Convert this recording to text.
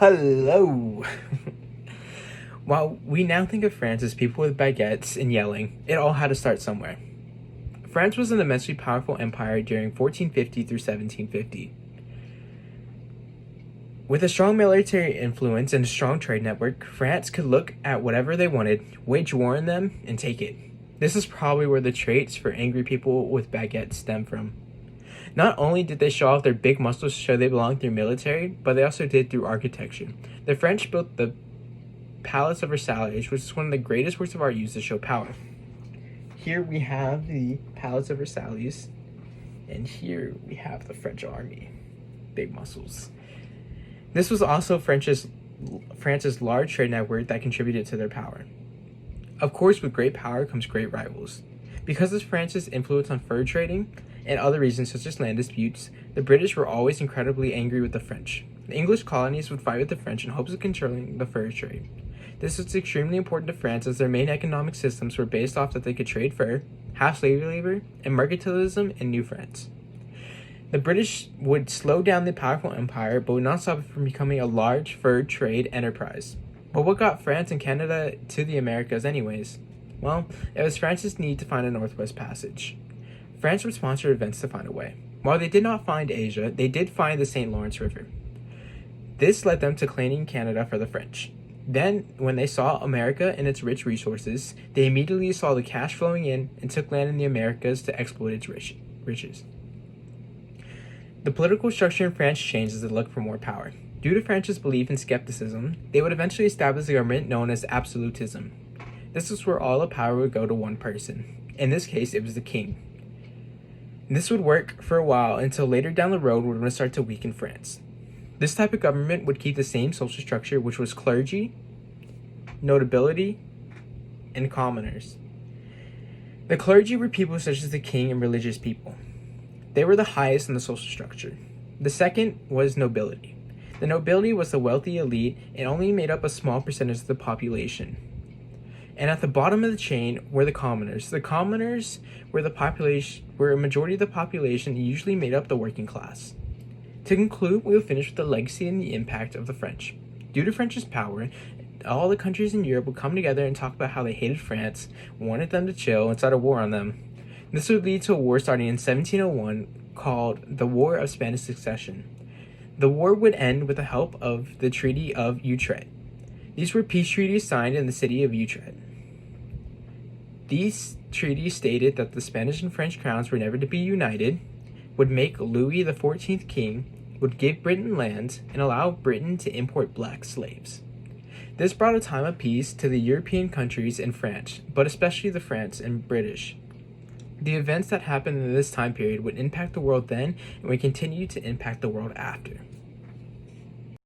Hello! While we now think of France as people with baguettes and yelling, it all had to start somewhere. France was an immensely powerful empire during 1450 through 1750. With a strong military influence and a strong trade network, France could look at whatever they wanted, wage war on them, and take it. This is probably where the traits for angry people with baguettes stem from. Not only did they show off their big muscles to show they belonged through military, but they also did through architecture. The French built the Palace of Versailles, which is one of the greatest works of art used to show power. Here we have the Palace of Versailles, and here we have the French army. Big muscles. This was also France's large trade network that contributed to their power. Of course, with great power comes great rivals. Because of France's influence on fur trading and other reasons such as land disputes, the British were always incredibly angry with the French. The English colonies would fight with the French in hopes of controlling the fur trade. This was extremely important to France as their main economic systems were based off that they could trade fur, have slave labor, and mercantilism in New France. The British would slow down the powerful empire, but would not stop it from becoming a large fur trade enterprise. But what got France and Canada to the Americas anyways? Well, it was France's need to find a Northwest Passage. France would sponsor events to find a way. While they did not find Asia, they did find the St. Lawrence River. This led them to claiming Canada for the French. Then, when they saw America and its rich resources, they immediately saw the cash flowing in and took land in the Americas to exploit its riches. The political structure in France changed as they looked for more power. Due to France's belief in skepticism, they would eventually establish a government known as absolutism. This was where all the power would go to one person. In this case, it was the king. This would work for a while until later down the road when it would start to weaken France. This type of government would keep the same social structure, which was clergy, notability, and commoners. The clergy were people such as the king and religious people. They were the highest in the social structure. The second was nobility. The nobility was the wealthy elite and only made up a small percentage of the population. And at the bottom of the chain were the commoners. The commoners were a majority of the population, usually made up the working class. To conclude, we will finish with the legacy and the impact of the French. Due to France's power, all the countries in Europe would come together and talk about how they hated France, wanted them to chill, and start a war on them. This would lead to a war starting in 1701 called the War of Spanish Succession. The war would end with the help of the Treaty of Utrecht. These were peace treaties signed in the city of Utrecht. These treaties stated that the Spanish and French crowns were never to be united, would make Louis XIV king, would give Britain lands, and allow Britain to import black slaves. This brought a time of peace to the European countries and France, but especially the French and British. The events that happened in this time period would impact the world then and would continue to impact the world after.